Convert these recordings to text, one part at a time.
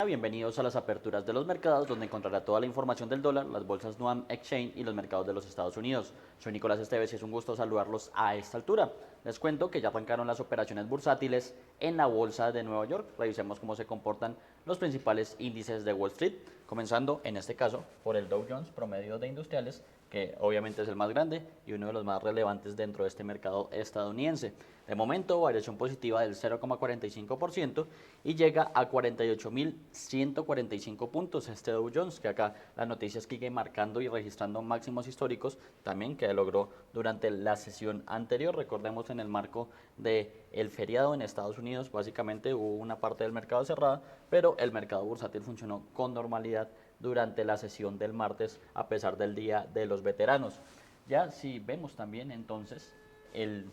Bienvenidos a las aperturas de los mercados, donde encontrará toda la información del dólar, las bolsas Nuam Exchange y los mercados de los Estados Unidos. Soy Nicolás Esteves y es un gusto saludarlos a esta altura. Les cuento que ya arrancaron las operaciones bursátiles en la bolsa de Nueva York. Revisemos cómo se comportan los principales índices de Wall Street, comenzando en este caso por el Dow Jones promedio de industriales, que obviamente es el más grande y uno de los más relevantes dentro de este mercado estadounidense. De momento, variación positiva del 0,45% y llega a 48.145 puntos este Dow Jones, que acá la noticia es que sigue marcando y registrando máximos históricos, también que logró durante la sesión anterior. Recordemos en el marco del feriado en Estados Unidos, básicamente hubo una parte del mercado cerrada, pero el mercado bursátil funcionó con normalidad durante la sesión del martes a pesar del Día de los Veteranos. Ya si vemos también entonces el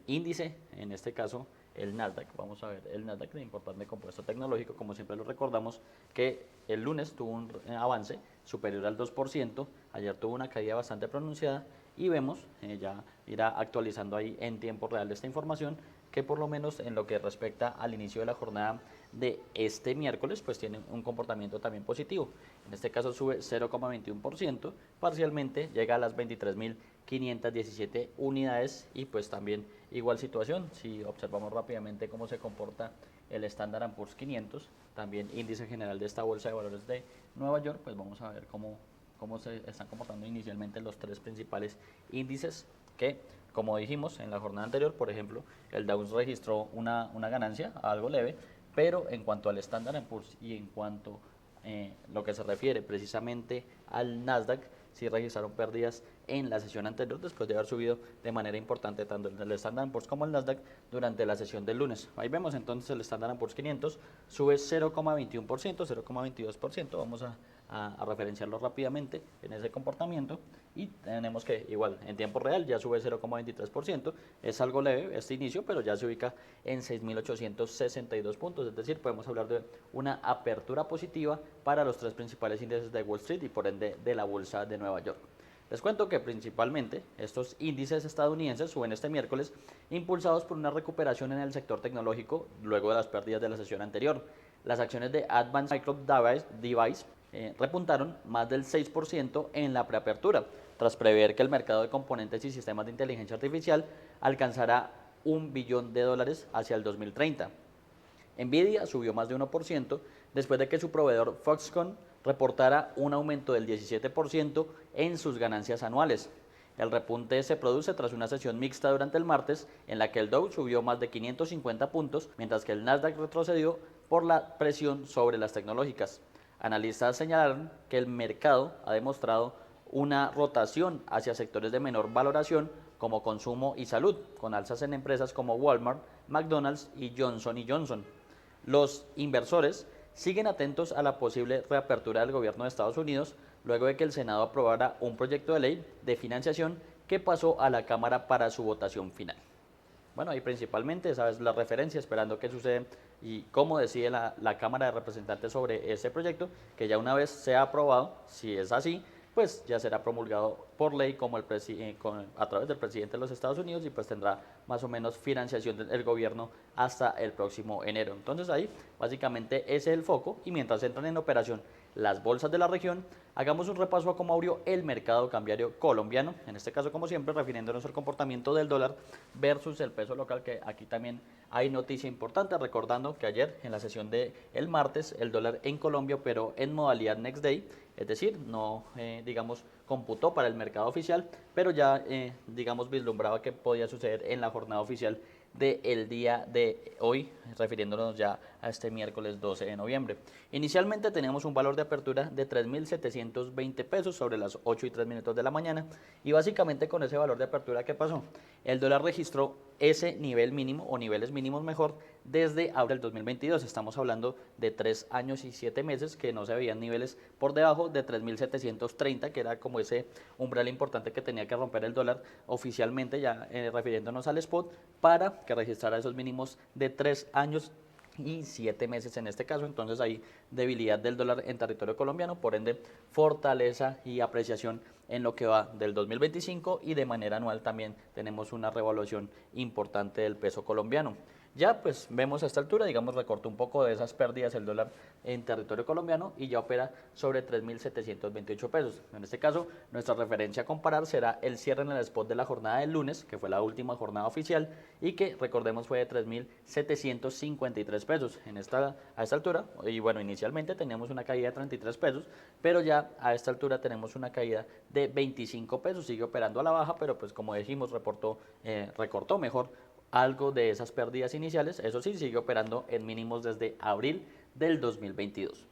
índice, en este caso el Nasdaq, vamos a ver el Nasdaq de importante compuesto tecnológico, como siempre lo recordamos, que el lunes tuvo un avance superior al 2%, ayer tuvo una caída bastante pronunciada y vemos, ya irá actualizando ahí en tiempo real esta información, que por lo menos en lo que respecta al inicio de la jornada de este miércoles, pues tiene un comportamiento también positivo. En este caso sube 0,21%, parcialmente llega a las 23.517 unidades y pues también igual situación, si observamos rápidamente cómo se comporta el Standard & Poor's 500, también índice general de esta bolsa de valores de Nueva York, pues vamos a ver cómo se están comportando inicialmente los tres principales índices que, como dijimos en la jornada anterior, por ejemplo, el Dow registró una ganancia algo leve, pero en cuanto al Standard & Poor's y en cuanto lo que se refiere precisamente al Nasdaq, sí registraron pérdidas en la sesión anterior después de haber subido de manera importante tanto el Standard & Poor's como el Nasdaq durante la sesión del lunes. Ahí vemos entonces el Standard & Poor's 500 sube 0,21%, 0,22%, vamos a referenciarlo rápidamente en ese comportamiento y tenemos que igual en tiempo real ya sube 0,23%, es algo leve este inicio, pero ya se ubica en 6.862 puntos, es decir, podemos hablar de una apertura positiva para los tres principales índices de Wall Street y por ende de la bolsa de Nueva York. Les cuento que principalmente estos índices estadounidenses suben este miércoles impulsados por una recuperación en el sector tecnológico luego de las pérdidas de la sesión anterior. Las acciones de Advanced Micro Device repuntaron más del 6% en la preapertura, tras prever que el mercado de componentes y sistemas de inteligencia artificial alcanzará $1 billón hacia el 2030. Nvidia subió más de 1% después de que su proveedor Foxconn reportara un aumento del 17% en sus ganancias anuales. El repunte se produce tras una sesión mixta durante el martes en la que el Dow subió más de 550 puntos, mientras que el Nasdaq retrocedió por la presión sobre las tecnológicas. Analistas señalaron que el mercado ha demostrado una rotación hacia sectores de menor valoración como consumo y salud, con alzas en empresas como Walmart, McDonald's y Johnson Johnson. Los inversores siguen atentos a la posible reapertura del gobierno de Estados Unidos luego de que el Senado aprobara un proyecto de ley de financiación que pasó a la Cámara para su votación final. Bueno, ahí principalmente esa es la referencia, esperando qué sucede y cómo decide la Cámara de Representantes sobre este proyecto, que ya una vez sea aprobado, si es así, pues ya será promulgado por ley como a través del presidente de los Estados Unidos y pues tendrá más o menos financiación del gobierno hasta el próximo enero. Entonces ahí básicamente ese es el foco y mientras entran en operación las bolsas de la región, hagamos un repaso a cómo abrió el mercado cambiario colombiano, en este caso como siempre refiriéndonos al comportamiento del dólar versus el peso local, que aquí también hay noticia importante, recordando que ayer en la sesión del martes el dólar en Colombia operó en modalidad next day, es decir, no digamos computó para el mercado oficial, pero ya digamos vislumbraba que podía suceder en la jornada oficial del día de hoy, refiriéndonos ya a este miércoles 12 de noviembre. Inicialmente teníamos un valor de apertura de 3.720 pesos sobre las 8:03 de la mañana y básicamente con ese valor de apertura, ¿qué pasó? El dólar registró ese nivel mínimo o niveles mínimos mejor desde abril del 2022. Estamos hablando de 3 años y 7 meses que no se veían niveles por debajo de 3.730, que era como ese umbral importante que tenía que romper el dólar oficialmente, ya refiriéndonos al spot, para que registrara esos mínimos de 3 años y 7 meses en este caso. Entonces hay debilidad del dólar en territorio colombiano, por ende fortaleza y apreciación en lo que va del 2025 y de manera anual también tenemos una revaluación importante del peso colombiano. Ya pues vemos a esta altura, digamos, recortó un poco de esas pérdidas el dólar en territorio colombiano y ya opera sobre 3.728 pesos. En este caso, nuestra referencia a comparar será el cierre en el spot de la jornada del lunes, que fue la última jornada oficial y que recordemos fue de 3.753 pesos a esta altura. Y bueno, inicialmente teníamos una caída de 33 pesos, pero ya a esta altura tenemos una caída de 25 pesos, sigue operando a la baja, pero pues como dijimos, recortó mejor algo de esas pérdidas iniciales. Eso sí, sigue operando en mínimos desde abril del 2022.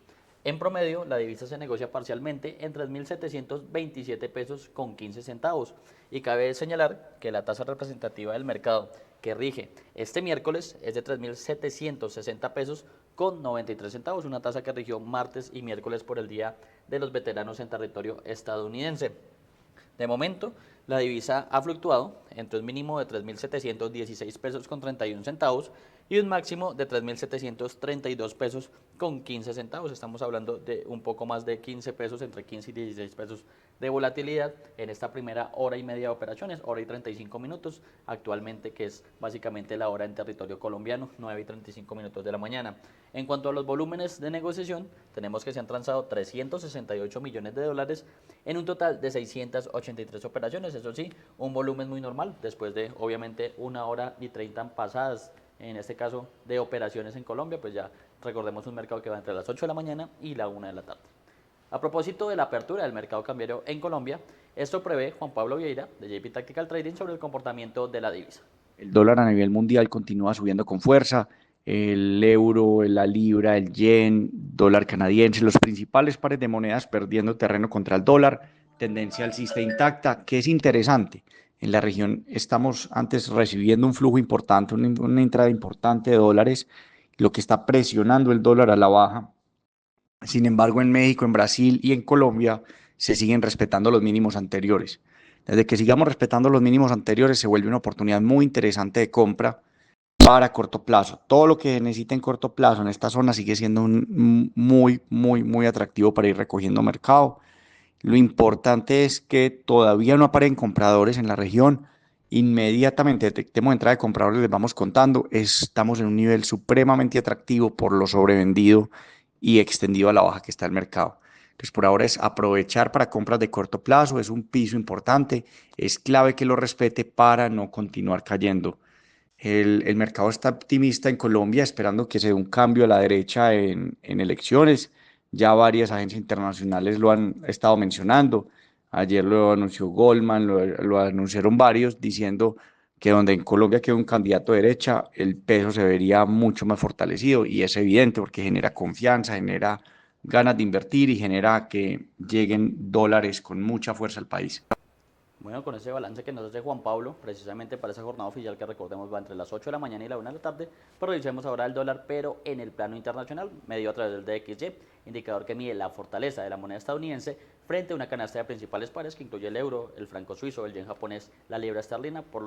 En promedio, la divisa se negocia parcialmente en 3.727 pesos con 15 centavos. Y cabe señalar que la tasa representativa del mercado que rige este miércoles es de 3.760 pesos con 93 centavos, una tasa que rigió martes y miércoles por el Día de los Veteranos en territorio estadounidense. De momento, la divisa ha fluctuado entre un mínimo de 3.716 pesos con 31 centavos y un máximo de 3.732 pesos con 15 centavos. Estamos hablando de un poco más de 15 pesos, entre 15 y 16 pesos de volatilidad en esta primera hora y media de operaciones, hora y 35 minutos, actualmente que es básicamente la hora en territorio colombiano, 9 y 35 minutos de la mañana. En cuanto a los volúmenes de negociación, tenemos que se han transado 368 millones de dólares en un total de 683 operaciones. Eso sí, un volumen muy normal, después de obviamente una hora y 30 pasadas, en este caso de operaciones en Colombia, pues ya recordemos un mercado que va entre las 8 de la mañana y la 1 de la tarde. A propósito de la apertura del mercado cambiario en Colombia, esto prevé Juan Pablo Vieira de JP Tactical Trading sobre el comportamiento de la divisa. El dólar a nivel mundial continúa subiendo con fuerza. El euro, la libra, el yen, dólar canadiense, los principales pares de monedas perdiendo terreno contra el dólar. Tendencia alcista intacta, que es interesante. En la región estamos antes recibiendo un flujo importante, una entrada importante de dólares, lo que está presionando el dólar a la baja. Sin embargo, en México, en Brasil y en Colombia se siguen respetando los mínimos anteriores. Desde que sigamos respetando los mínimos anteriores, se vuelve una oportunidad muy interesante de compra para corto plazo. Todo lo que necesita en corto plazo en esta zona sigue siendo muy atractivo para ir recogiendo mercado. Lo importante es que todavía no aparecen compradores en la región. Inmediatamente detectemos entrada de compradores, les vamos contando. Estamos en un nivel supremamente atractivo por lo sobrevendido y extendido a la baja que está el mercado. Entonces, por ahora es aprovechar para compras de corto plazo, es un piso importante, es clave que lo respete para no continuar cayendo. El mercado está optimista en Colombia, esperando que se dé un cambio a la derecha en elecciones. Ya varias agencias internacionales lo han estado mencionando. Ayer lo anunció Goldman, lo anunciaron varios, diciendo que donde en Colombia queda un candidato de derecha, el peso se vería mucho más fortalecido. Y es evidente porque genera confianza, genera ganas de invertir y genera que lleguen dólares con mucha fuerza al país. Bueno, con ese balance que nos hace Juan Pablo, precisamente para esa jornada oficial que recordemos va entre las 8 de la mañana y la 1 de la tarde, pero revisemos ahora el dólar, pero en el plano internacional, medido a través del DXY, indicador que mide la fortaleza de la moneda estadounidense frente a una canasta de principales pares que incluye el euro, el franco suizo, el yen japonés, la libra esterlina, por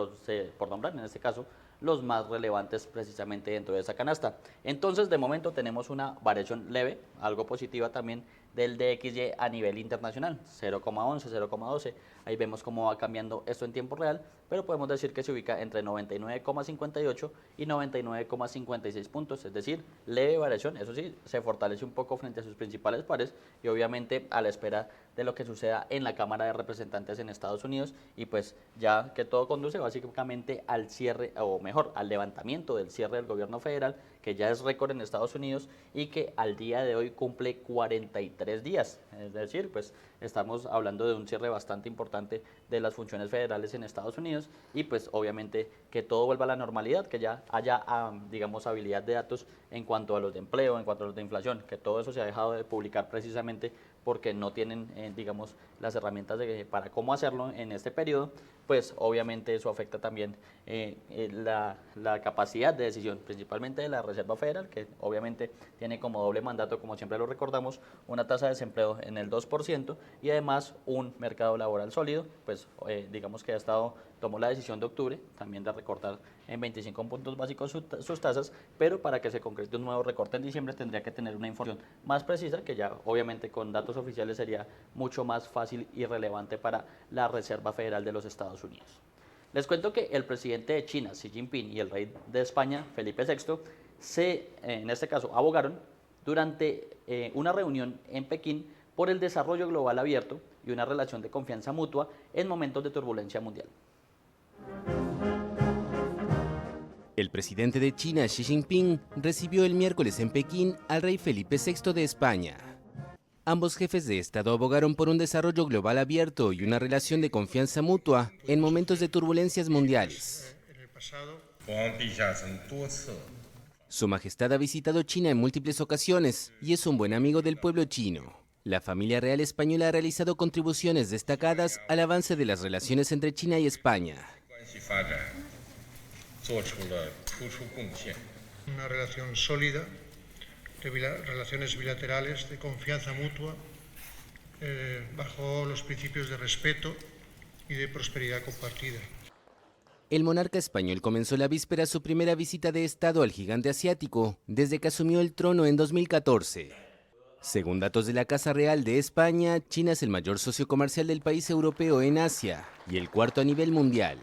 nombrar en este caso los más relevantes precisamente dentro de esa canasta. Entonces, de momento tenemos una variación leve, algo positiva también del DXY a nivel internacional, 0,11, 0,12. Ahí vemos cómo va cambiando esto en tiempo real, pero podemos decir que se ubica entre 99,58 y 99,56 puntos, es decir, leve variación. Eso sí, se fortalece un poco frente a sus principales pares y obviamente a la espera de lo que suceda en la Cámara de Representantes en Estados Unidos y pues ya que todo conduce básicamente al cierre, o mejor, al levantamiento del cierre del gobierno federal, que ya es récord en Estados Unidos y que al día de hoy cumple 43 días. Es decir, pues estamos hablando de un cierre bastante importante de las funciones federales en Estados Unidos y pues obviamente que todo vuelva a la normalidad, que ya haya, digamos, habilidad de datos en cuanto a los de empleo, en cuanto a los de inflación, que todo eso se ha dejado de publicar precisamente porque no tienen, digamos, las herramientas para cómo hacerlo en este periodo, pues obviamente eso afecta también la capacidad de decisión, principalmente de la Reserva Federal, que obviamente tiene como doble mandato, como siempre lo recordamos, una tasa de desempleo en el 2% y además un mercado laboral sólido, pues digamos que tomó la decisión de octubre también de recortar en 25 puntos básicos sus tasas, pero para que se concrete un nuevo recorte en diciembre tendría que tener una información más precisa, que ya obviamente con datos oficiales sería mucho más fácil y relevante para la Reserva Federal de los Estados Unidos. Les cuento que el presidente de China, Xi Jinping, y el rey de España, Felipe VI, en este caso, abogaron durante una reunión en Pekín por el desarrollo global abierto y una relación de confianza mutua en momentos de turbulencia mundial. El presidente de China, Xi Jinping, recibió el miércoles en Pekín al rey Felipe VI de España. Ambos jefes de Estado abogaron por un desarrollo global abierto y una relación de confianza mutua en momentos de turbulencias mundiales. Su Majestad ha visitado China en múltiples ocasiones y es un buen amigo del pueblo chino. La familia real española ha realizado contribuciones destacadas al avance de las relaciones entre China y España. Una relación sólida, relaciones bilaterales de confianza mutua, bajo los principios de respeto y de prosperidad compartida. El monarca español comenzó la víspera su primera visita de Estado al gigante asiático desde que asumió el trono en 2014. Según datos de la Casa Real de España, China es el mayor socio comercial del país europeo en Asia y el cuarto a nivel mundial.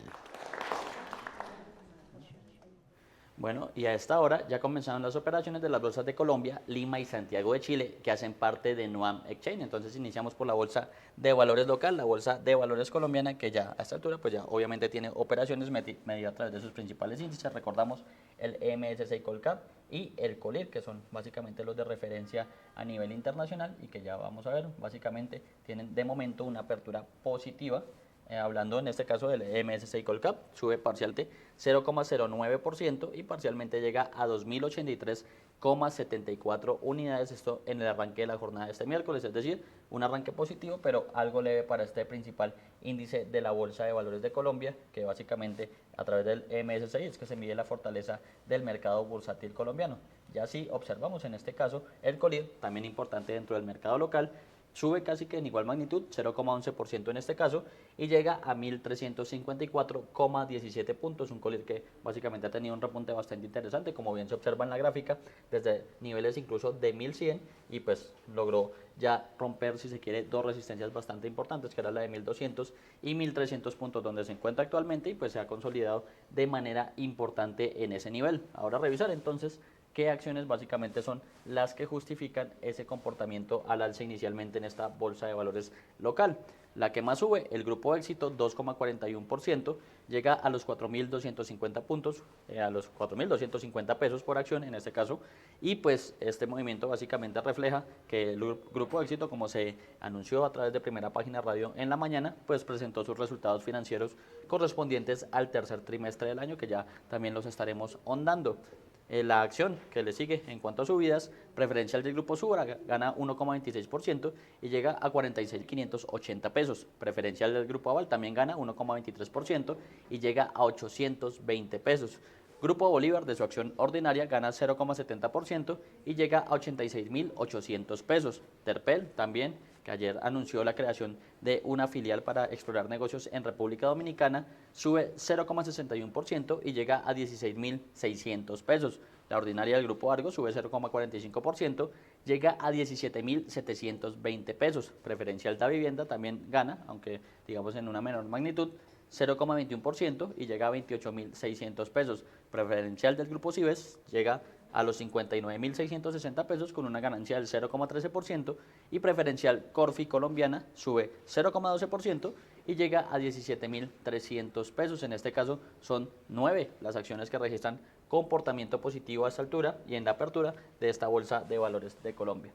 Bueno, y a esta hora ya comenzaron las operaciones de las bolsas de Colombia, Lima y Santiago de Chile, que hacen parte de Nuam Exchange. Entonces iniciamos por la bolsa de valores local, la bolsa de valores colombiana, que ya a esta altura pues ya obviamente tiene operaciones medidas a través de sus principales índices. Recordamos el MSCI Colcap y el Colir, que son básicamente los de referencia a nivel internacional y que ya vamos a ver, básicamente tienen de momento una apertura positiva. Hablando en este caso del MSCI Colcap, sube parcial de 0,09% y parcialmente llega a 2.083,74 unidades, esto en el arranque de la jornada de este miércoles, es decir, un arranque positivo, pero algo leve para este principal índice de la Bolsa de Valores de Colombia, que básicamente a través del MSCI es que se mide la fortaleza del mercado bursátil colombiano. Ya si observamos en este caso el Colir, también importante dentro del mercado local, sube casi que en igual magnitud, 0,11% en este caso, y llega a 1.354,17 puntos, un Colir que básicamente ha tenido un repunte bastante interesante, como bien se observa en la gráfica, desde niveles incluso de 1.100, y pues logró ya romper, si se quiere, dos resistencias bastante importantes, que era la de 1.200 y 1.300 puntos donde se encuentra actualmente, y pues se ha consolidado de manera importante en ese nivel. Ahora revisar entonces qué acciones básicamente son las que justifican ese comportamiento al alza inicialmente en esta bolsa de valores local. La que más sube, el Grupo Éxito, 2,41%, llega a los 4.250 puntos, a los 4.250 pesos por acción en este caso, y pues este movimiento básicamente refleja que el Grupo Éxito, como se anunció a través de Primera Página Radio en la mañana, pues presentó sus resultados financieros correspondientes al tercer trimestre del año, que ya también los estaremos ondando. La acción que le sigue en cuanto a subidas, preferencial del Grupo Subra, gana 1,26% y llega a 46.580 pesos. Preferencial del Grupo Aval también gana 1,23% y llega a 820 pesos. Grupo Bolívar, de su acción ordinaria, gana 0,70% y llega a 86.800 pesos. Terpel también, que ayer anunció la creación de una filial para explorar negocios en República Dominicana, sube 0,61% y llega a 16.600 pesos. La ordinaria del Grupo Argos sube 0,45%, llega a 17.720 pesos. Preferencial de vivienda también gana, aunque digamos en una menor magnitud, 0,21% y llega a 28.600 pesos. Preferencial del Grupo Cibes llega a los 59.660 pesos con una ganancia del 0,13% y preferencial Corfi colombiana sube 0,12% y llega a 17.300 pesos. En este caso son 9 las acciones que registran comportamiento positivo a esta altura y en la apertura de esta bolsa de valores de Colombia.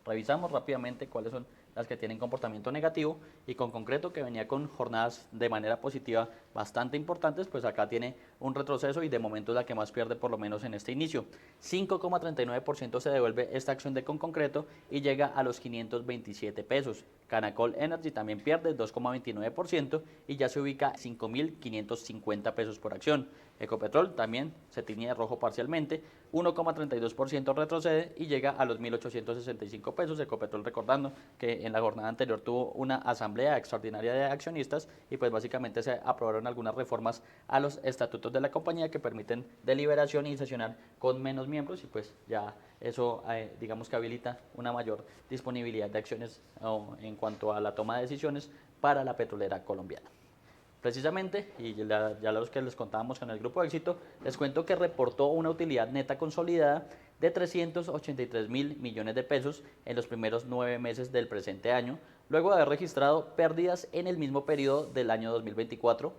Revisamos rápidamente cuáles son las que tienen comportamiento negativo y con concreto que venía con jornadas de manera positiva bastante importantes, pues acá tiene un retroceso y de momento es la que más pierde por lo menos en este inicio. 5,39% se devuelve esta acción de con concreto y llega a los 527 pesos. Canacol Energy también pierde 2,29% y ya se ubica a 5.550 pesos por acción. Ecopetrol también se tiñe de rojo parcialmente, 1,32% retrocede y llega a los 1.865 pesos. Ecopetrol, recordando que en la jornada anterior tuvo una asamblea extraordinaria de accionistas y pues básicamente se aprobaron algunas reformas a los estatutos de la compañía que permiten deliberación y sesionar con menos miembros y pues ya eso digamos que habilita una mayor disponibilidad de acciones en cuanto a la toma de decisiones para la petrolera colombiana. Precisamente, y ya los que les contábamos con el Grupo Éxito, les cuento que reportó una utilidad neta consolidada de 383.000 millones de pesos en los primeros 9 meses del presente año, luego de haber registrado pérdidas en el mismo periodo del año 2024.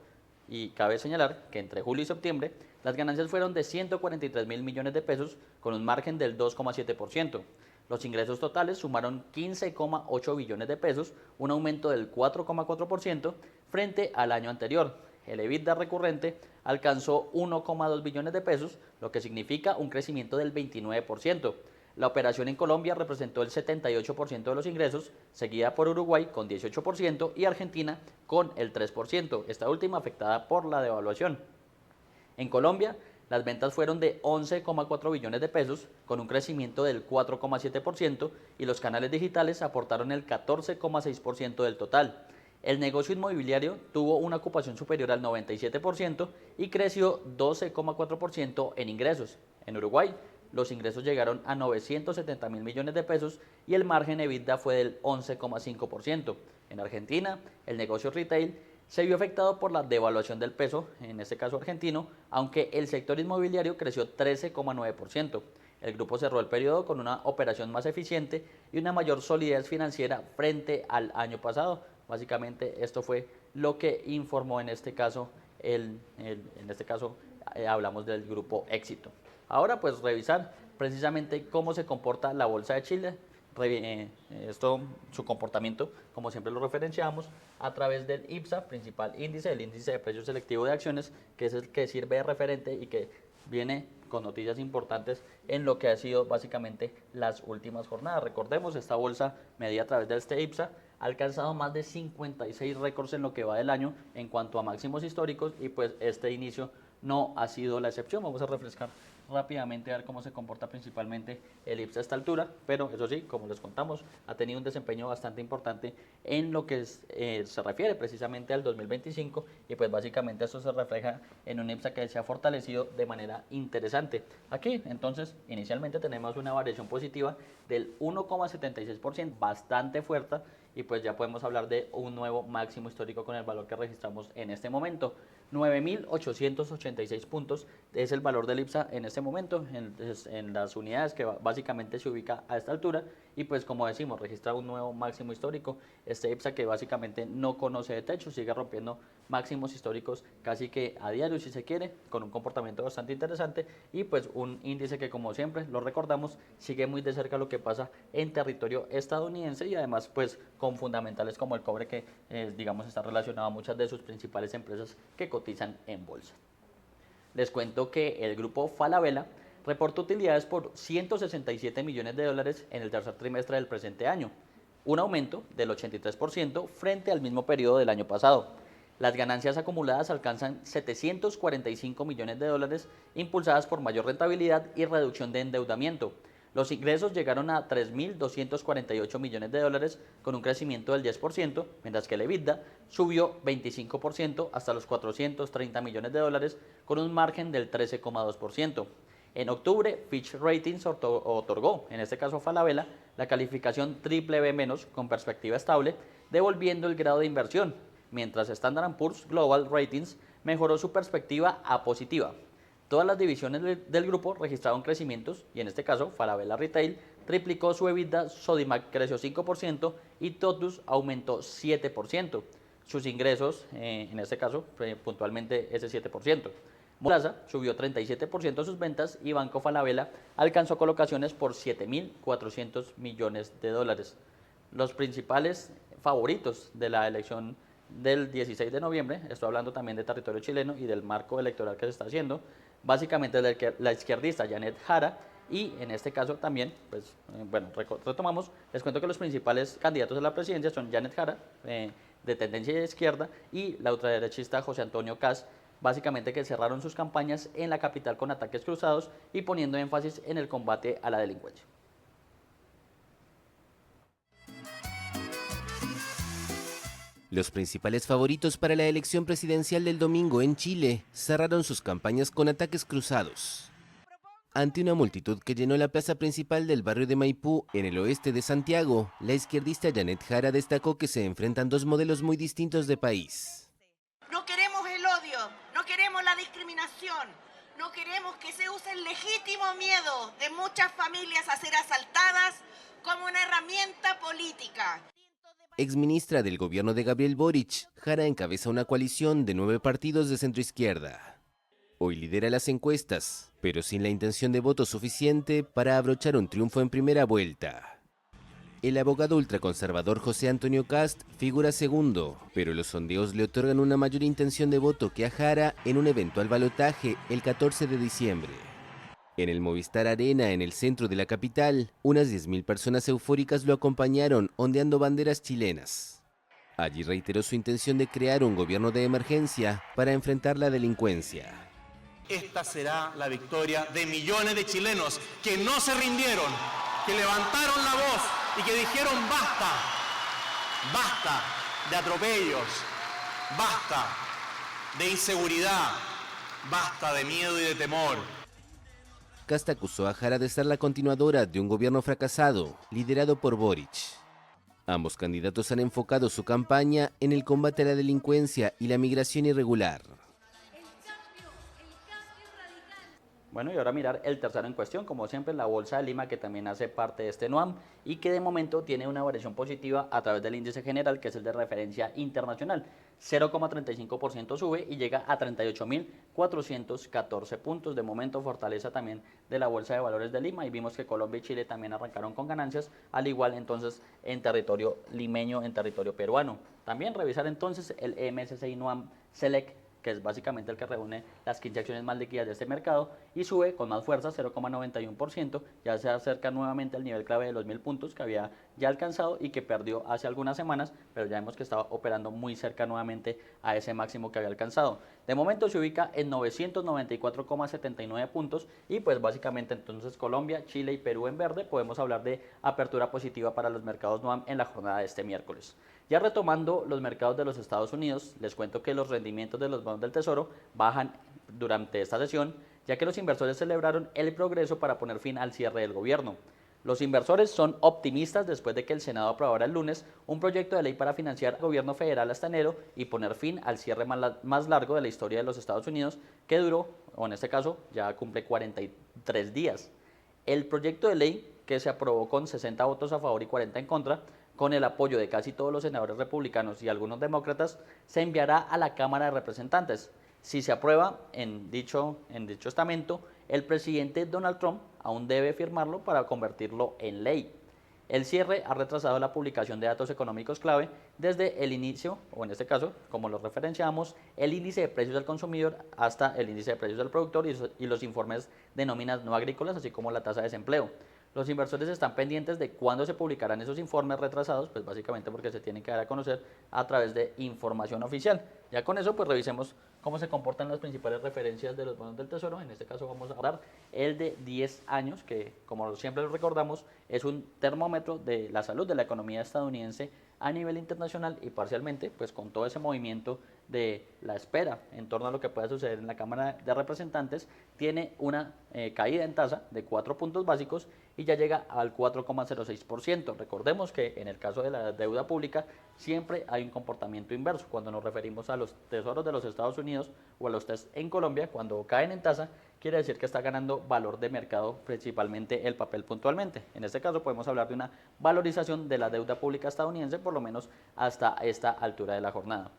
Y cabe señalar que entre julio y septiembre las ganancias fueron de 143.000 millones de pesos con un margen del 2,7%. Los ingresos totales sumaron 15,8 billones de pesos, un aumento del 4,4% frente al año anterior. El EBITDA recurrente alcanzó 1,2 billones de pesos, lo que significa un crecimiento del 29%. La operación en Colombia representó el 78% de los ingresos, seguida por Uruguay con 18% y Argentina con el 3%, esta última afectada por la devaluación. En Colombia, las ventas fueron de 11,4 billones de pesos, con un crecimiento del 4,7%, y los canales digitales aportaron el 14,6% del total. El negocio inmobiliario tuvo una ocupación superior al 97% y creció 12,4% en ingresos. En Uruguay, los ingresos llegaron a 970.000 millones de pesos y el margen EBITDA fue del 11,5%. En Argentina, el negocio retail se vio afectado por la devaluación del peso, en este caso argentino, aunque el sector inmobiliario creció 13,9%. El grupo cerró el periodo con una operación más eficiente y una mayor solidez financiera frente al año pasado. Básicamente esto fue lo que informó en este caso, hablamos del Grupo Éxito. Ahora pues revisar precisamente cómo se comporta la Bolsa de Chile. Su comportamiento, como siempre lo referenciamos, a través del IPSA, principal índice, el índice de precio selectivo de acciones, que es el que sirve de referente y que viene con noticias importantes en lo que ha sido básicamente las últimas jornadas. Recordemos, esta bolsa medida a través de este IPSA ha alcanzado más de 56 récords en lo que va del año en cuanto a máximos históricos y pues este inicio no ha sido la excepción. Vamos a refrescar rápidamente a ver cómo se comporta principalmente el IPSA a esta altura, pero eso sí, como les contamos, ha tenido un desempeño bastante importante en lo que se refiere precisamente al 2025 y pues básicamente eso se refleja en un IPSA que se ha fortalecido de manera interesante. Aquí entonces inicialmente tenemos una variación positiva del 1,76%, bastante fuerte, y pues ya podemos hablar de un nuevo máximo histórico con el valor que registramos en este momento. 9.886 puntos es el valor del IPSA en este momento, en las unidades que básicamente se ubica a esta altura, y pues como decimos, registra un nuevo máximo histórico. Este IPSA que básicamente no conoce de techo, sigue rompiendo máximos históricos casi que a diario si se quiere, con un comportamiento bastante interesante, y pues un índice que como siempre lo recordamos, sigue muy de cerca lo que pasa en territorio estadounidense y además pues con fundamentales como el cobre que digamos está relacionado a muchas de sus principales empresas que cotizan en bolsa. Les cuento que el grupo Falabella reportó utilidades por 167 millones de dólares en el tercer trimestre del presente año, un aumento del 83% frente al mismo periodo del año pasado. Las ganancias acumuladas alcanzan 745 millones de dólares, impulsadas por mayor rentabilidad y reducción de endeudamiento. Los ingresos llegaron a 3.248 millones de dólares con un crecimiento del 10%, mientras que el EBITDA subió 25% hasta los 430 millones de dólares con un margen del 13,2%. En octubre, Fitch Ratings otorgó, en este caso a Falabella, la calificación BBB- con perspectiva estable, devolviendo el grado de inversión, mientras Standard & Poor's Global Ratings mejoró su perspectiva a positiva. Todas las divisiones del grupo registraron crecimientos y en este caso Falabella Retail triplicó su EBITDA, Sodimac creció 5% y Totus aumentó 7%. Sus ingresos, en este caso puntualmente ese 7%. Plaza subió 37% sus ventas y Banco Falabella alcanzó colocaciones por 7.400 millones de dólares. Los principales favoritos de la elección del 16 de noviembre, estoy hablando también de territorio chileno y del marco electoral que se está haciendo, básicamente la izquierdista Janet Jara, y en este caso también, pues bueno, retomamos, les cuento que los principales candidatos a la presidencia son Janet Jara, de tendencia de izquierda, y la ultraderechista José Antonio Kast, básicamente que cerraron sus campañas en la capital con ataques cruzados y poniendo énfasis en el combate a la delincuencia. Los principales favoritos para la elección presidencial del domingo en Chile cerraron sus campañas con ataques cruzados. Ante una multitud que llenó la plaza principal del barrio de Maipú, en el oeste de Santiago, la izquierdista Janet Jara destacó que se enfrentan dos modelos muy distintos de país. No queremos queremos que se use el legítimo miedo de muchas familias a ser asaltadas como una herramienta política. Exministra del gobierno de Gabriel Boric, Jara encabeza una coalición de 9 partidos de centroizquierda. Hoy lidera las encuestas, pero sin la intención de voto suficiente para abrochar un triunfo en primera vuelta. El abogado ultraconservador José Antonio Kast figura segundo, pero los sondeos le otorgan una mayor intención de voto que a Jara en un eventual balotaje el 14 de diciembre. En el Movistar Arena, en el centro de la capital, unas 10.000 personas eufóricas lo acompañaron ondeando banderas chilenas. Allí reiteró su intención de crear un gobierno de emergencia para enfrentar la delincuencia. Esta será la victoria de millones de chilenos que no se rindieron, que levantaron la voz y que dijeron basta, basta de atropellos, basta de inseguridad, basta de miedo y de temor. Kast acusó a Jara de ser la continuadora de un gobierno fracasado, liderado por Boric. Ambos candidatos han enfocado su campaña en el combate a la delincuencia y la migración irregular. Bueno, y ahora mirar el tercero en cuestión, como siempre, la Bolsa de Lima, que también hace parte de este NUAM y que de momento tiene una variación positiva a través del índice general, que es el de referencia internacional. 0,35% sube y llega a 38.414 puntos. De momento, fortaleza también de la Bolsa de Valores de Lima, y vimos que Colombia y Chile también arrancaron con ganancias, al igual entonces en territorio limeño, en territorio peruano. También revisar entonces el MSCI NUAM Select, que es básicamente el que reúne las 15 acciones más líquidas de este mercado, y sube con más fuerza, 0,91%, ya se acerca nuevamente al nivel clave de los 1.000 puntos que había ya alcanzado y que perdió hace algunas semanas, pero ya vemos que estaba operando muy cerca nuevamente a ese máximo que había alcanzado. De momento se ubica en 994,79 puntos, y pues básicamente entonces Colombia, Chile y Perú en verde. Podemos hablar de apertura positiva para los mercados NUAM en la jornada de este miércoles. Ya retomando los mercados de los Estados Unidos, les cuento que los rendimientos de los bonos del Tesoro bajan durante esta sesión, ya que los inversores celebraron el progreso para poner fin al cierre del gobierno. Los inversores son optimistas después de que el Senado aprobara el lunes un proyecto de ley para financiar al gobierno federal hasta enero y poner fin al cierre más largo de la historia de los Estados Unidos, que duró, o en este caso, ya cumple 43 días. El proyecto de ley, que se aprobó con 60 votos a favor y 40 en contra, con el apoyo de casi todos los senadores republicanos y algunos demócratas, se enviará a la Cámara de Representantes. Si se aprueba en dicho estamento, el presidente Donald Trump aún debe firmarlo para convertirlo en ley. El cierre ha retrasado la publicación de datos económicos clave desde el inicio, o en este caso, como lo referenciamos, el índice de precios del consumidor hasta el índice de precios del productor y los informes de nóminas no agrícolas, así como la tasa de desempleo. Los inversores están pendientes de cuándo se publicarán esos informes retrasados, pues básicamente porque se tienen que dar a conocer a través de información oficial. Ya con eso, pues revisemos cómo se comportan las principales referencias de los bonos del Tesoro. En este caso vamos a hablar el de 10 años, que como siempre lo recordamos, es un termómetro de la salud de la economía estadounidense a nivel internacional, y parcialmente, pues con todo ese movimiento de la espera en torno a lo que pueda suceder en la Cámara de Representantes, tiene una caída en tasa de 4 puntos básicos y ya llega al 4,06%. Recordemos que en el caso de la deuda pública siempre hay un comportamiento inverso. Cuando nos referimos a los tesoros de los Estados Unidos o a los TES en Colombia, cuando caen en tasa, quiere decir que está ganando valor de mercado, principalmente el papel puntualmente. En este caso podemos hablar de una valorización de la deuda pública estadounidense, por lo menos hasta esta altura de la jornada.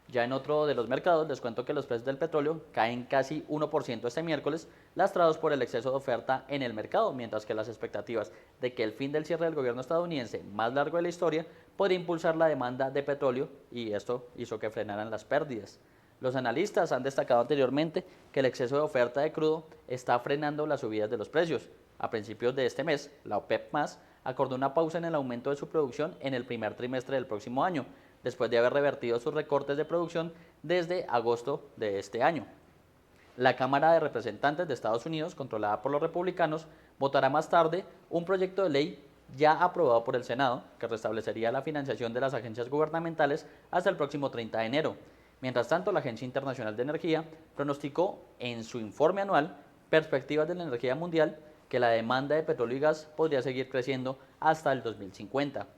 Ya en otro de los mercados, les cuento que los precios del petróleo caen casi 1% este miércoles, lastrados por el exceso de oferta en el mercado, mientras que las expectativas de que el fin del cierre del gobierno estadounidense más largo de la historia podría impulsar la demanda de petróleo, y esto hizo que frenaran las pérdidas. Los analistas han destacado anteriormente que el exceso de oferta de crudo está frenando las subidas de los precios. A principios de este mes, la OPEP+ acordó una pausa en el aumento de su producción en el primer trimestre del próximo año, después de haber revertido sus recortes de producción desde agosto de este año. La Cámara de Representantes de Estados Unidos, controlada por los republicanos, votará más tarde un proyecto de ley ya aprobado por el Senado, que restablecería la financiación de las agencias gubernamentales hasta el próximo 30 de enero. Mientras tanto, la Agencia Internacional de Energía pronosticó en su informe anual Perspectivas de la Energía Mundial que la demanda de petróleo y gas podría seguir creciendo hasta el 2050.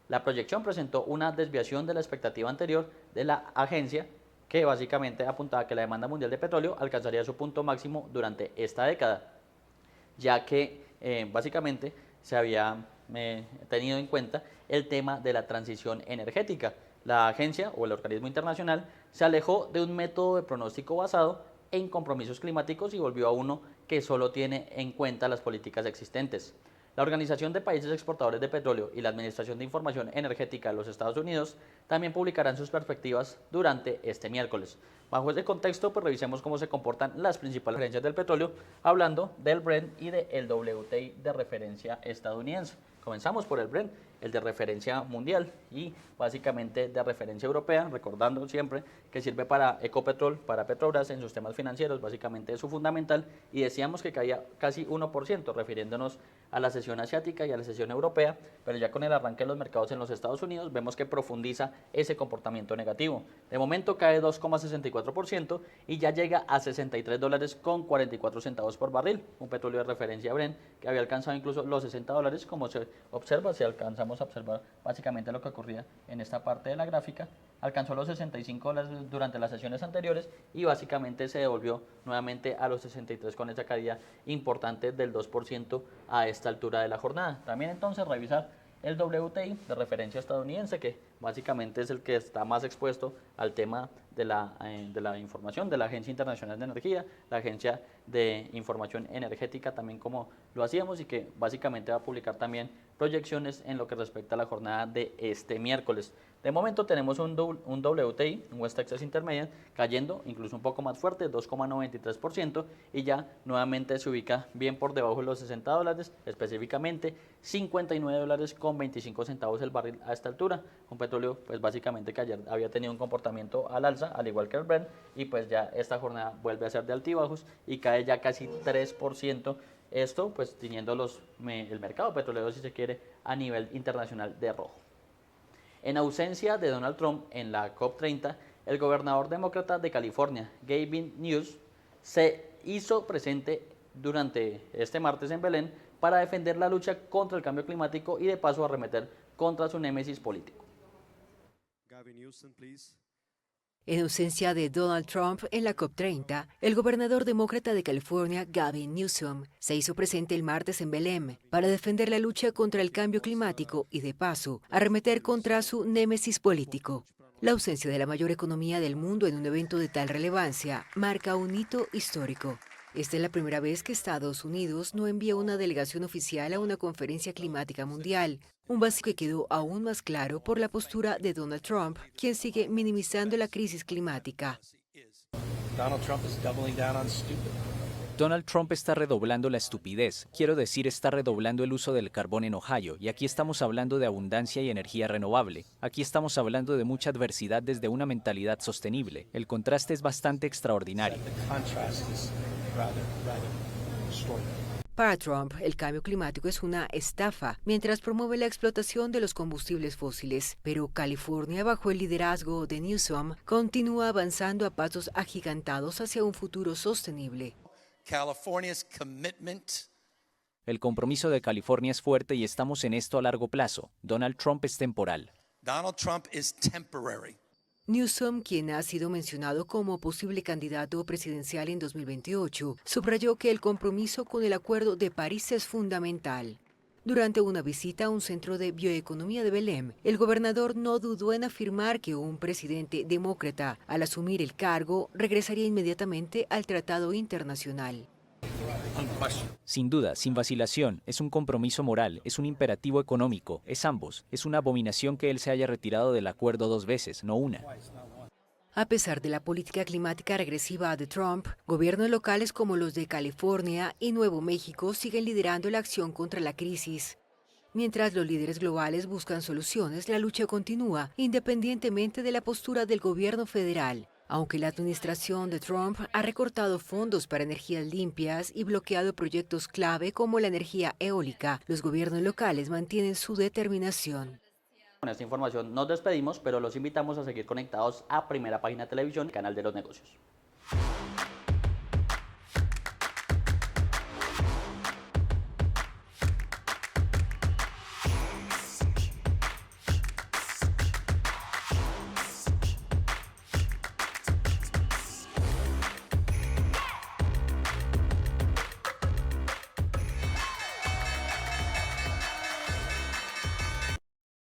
La proyección presentó una desviación de la expectativa anterior de la agencia, que básicamente apuntaba que la demanda mundial de petróleo alcanzaría su punto máximo durante esta década, ya que básicamente se había tenido en cuenta el tema de la transición energética. La agencia o el organismo internacional se alejó de un método de pronóstico basado en compromisos climáticos y volvió a uno que solo tiene en cuenta las políticas existentes. La Organización de Países Exportadores de Petróleo y la Administración de Información Energética de los Estados Unidos también publicarán sus perspectivas durante este miércoles. Bajo este contexto, pues revisemos cómo se comportan las principales referencias del petróleo, hablando del Brent y del WTI de referencia estadounidense. Comenzamos por el Brent, el de referencia mundial y básicamente de referencia europea, recordando siempre que sirve para Ecopetrol, para Petrobras en sus temas financieros, básicamente es su fundamental, y decíamos que caía casi 1%, refiriéndonos a la sesión asiática y a la sesión europea, pero ya con el arranque de los mercados en los Estados Unidos vemos que profundiza ese comportamiento negativo. De momento cae 2,64% y ya llega a $63.44 por barril, un petróleo de referencia Brent que había alcanzado incluso los $60, como se observa, si alcanzamos a observar básicamente lo que ocurría en esta parte de la gráfica, alcanzó los $65 durante las sesiones anteriores y básicamente se devolvió nuevamente a los 63 con esa caída importante del 2% a esta altura de la jornada. También entonces revisar el WTI de referencia estadounidense, que básicamente es el que está más expuesto al tema de la información de la Agencia Internacional de Energía, la Agencia de Información Energética también como lo hacíamos, y que básicamente va a publicar también proyecciones en lo que respecta a la jornada de este miércoles. De momento tenemos un WTI, un West Texas Intermediate, cayendo incluso un poco más fuerte, 2,93%, y ya nuevamente se ubica bien por debajo de los $60, específicamente $59.25 el barril a esta altura. Un petróleo pues básicamente que ayer había tenido un comportamiento al alza, al igual que el Brent, y pues ya esta jornada vuelve a ser de altibajos y cae ya casi 3%. Esto pues teniendo el mercado petrolero, si se quiere, a nivel internacional de rojo. En ausencia de Donald Trump en la COP30, el gobernador demócrata de California, Gavin Newsom, se hizo presente durante este martes en Belén para defender la lucha contra el cambio climático y de paso arremeter contra su némesis político. Gavin Newsom, please. En ausencia de Donald Trump en la COP30, el gobernador demócrata de California, Gavin Newsom, se hizo presente el martes en Belém para defender la lucha contra el cambio climático y, de paso, arremeter contra su némesis político. La ausencia de la mayor economía del mundo en un evento de tal relevancia marca un hito histórico. Esta es la primera vez que Estados Unidos no envía una delegación oficial a una conferencia climática mundial, un vacío que quedó aún más claro por la postura de Donald Trump, quien sigue minimizando la crisis climática. Donald Trump está redoblando la estupidez, quiero decir, está redoblando el uso del carbón en Ohio, y aquí estamos hablando de abundancia y energía renovable. Aquí estamos hablando de mucha adversidad desde una mentalidad sostenible. El contraste es bastante extraordinario. Para Trump, el cambio climático es una estafa, mientras promueve la explotación de los combustibles fósiles. Pero California, bajo el liderazgo de Newsom, continúa avanzando a pasos agigantados hacia un futuro sostenible. El compromiso de California es fuerte y estamos en esto a largo plazo. Donald Trump es temporal. Donald Trump is temporary. Newsom, quien ha sido mencionado como posible candidato presidencial en 2028, subrayó que el compromiso con el Acuerdo de París es fundamental. Durante una visita a un centro de bioeconomía de Belém, el gobernador no dudó en afirmar que un presidente demócrata, al asumir el cargo, regresaría inmediatamente al tratado internacional. Sin duda, sin vacilación, es un compromiso moral, es un imperativo económico, es ambos. Es una abominación que él se haya retirado del acuerdo 2 veces, no una. A pesar de la política climática regresiva de Trump, gobiernos locales como los de California y Nuevo México siguen liderando la acción contra la crisis. Mientras los líderes globales buscan soluciones, la lucha continúa, independientemente de la postura del gobierno federal. Aunque la administración de Trump ha recortado fondos para energías limpias y bloqueado proyectos clave como la energía eólica, los gobiernos locales mantienen su determinación. Con esta información nos despedimos, pero los invitamos a seguir conectados a Primera Página Televisión, canal de los negocios.